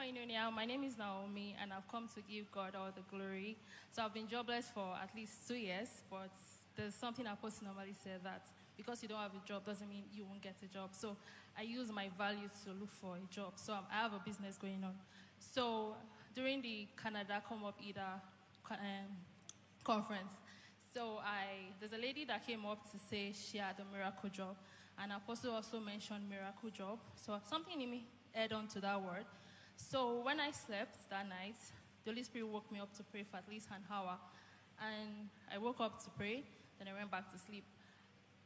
Koinonia, my name is Naomi, and I've come to give God all the glory. So I've been jobless for at least 2 years, but there's something Apostle normally said that because you don't have a job doesn't mean you won't get a job. So I use my values to look for a job. So I have a business going on. So during the Canada Come Up Either conference, there's a lady that came up to say she had a miracle job, and Apostle also mentioned miracle job. So something in me add on to that word. So when I slept that night, the Holy Spirit woke me up to pray for at least an hour. And I woke up to pray, then I went back to sleep.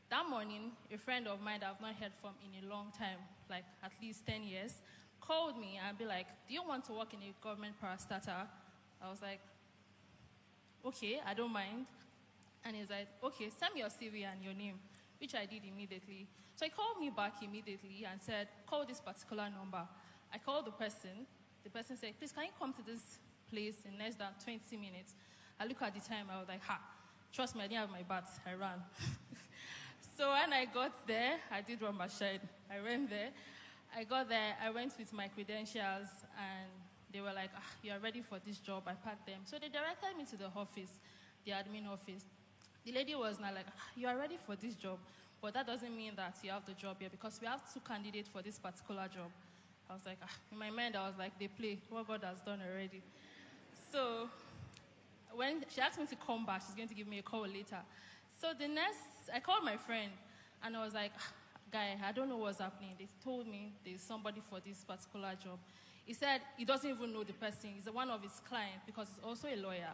That morning, a friend of mine that I've not heard from in a long time, like at least 10 years, called me and be like, do you want to work in a government parastatal? I was like, okay, I don't mind. And he's like, okay, send me your CV and your name, which I did immediately. So he called me back immediately and said, call this particular number. I called the person. The person said, please, can you come to this place in less than 20 minutes? I look at the time, I was like, trust me, I didn't have my bath. I ran. So when I got there, I did run my shed. I went there. I got there, I went with my credentials, and they were like, you are ready for this job. I packed them. So they directed me to the office, the admin office. The lady was not like, you are ready for this job, but that doesn't mean that you have the job here because we have 2 candidates for this particular job. I was like, in my mind, I was like, they play what God has done already. So when she asked me to come back, she's going to give me a call later. So I called my friend, and I was like, guy, I don't know what's happening. They told me there's somebody for this particular job. He said he doesn't even know the person. He's one of his clients because he's also a lawyer.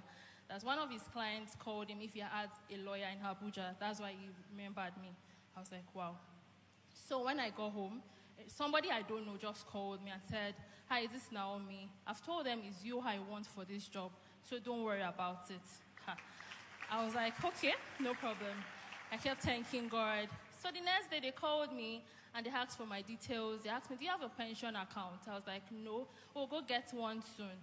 That's one of his clients called him if he had a lawyer in Abuja. That's why he remembered me. I was like, wow. So when I got home, somebody I don't know just called me and said, hi, this is Naomi. I've told them it's you I want for this job, so don't worry about it. I was like, okay, no problem. I kept thanking God. So the next day they called me and they asked for my details. They asked me, do you have a pension account? I was like, no. Oh, go get one soon.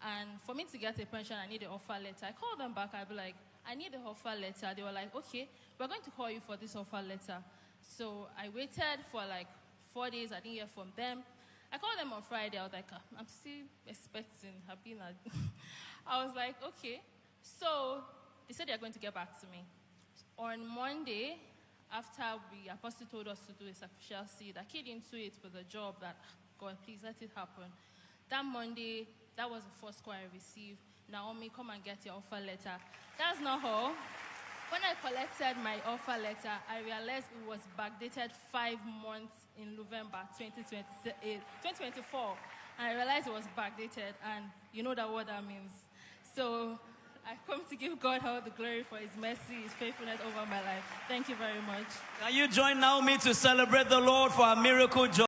And for me to get a pension, I need an offer letter. I called them back. I'd be like, I need an offer letter. They were like, okay, we're going to call you for this offer letter. So I waited for like 4 days. I didn't hear from them. I called them on Friday. I was like, I'm still expecting. I was like, okay. So they said they're going to get back to me. On Monday, after Apostle told us to do a sacrificial seed, I keyed into it with a job that, God, please let it happen. That Monday, that was the first call I received. Naomi, come and get your offer letter. That's not all. When I collected my offer letter, I realized it was backdated 5 months in November 2024. And I realized it was backdated, and you know what that means. So I come to give God all the glory for his mercy, his faithfulness over my life. Thank you very much. Can you join Naomi to celebrate the Lord for a miracle job?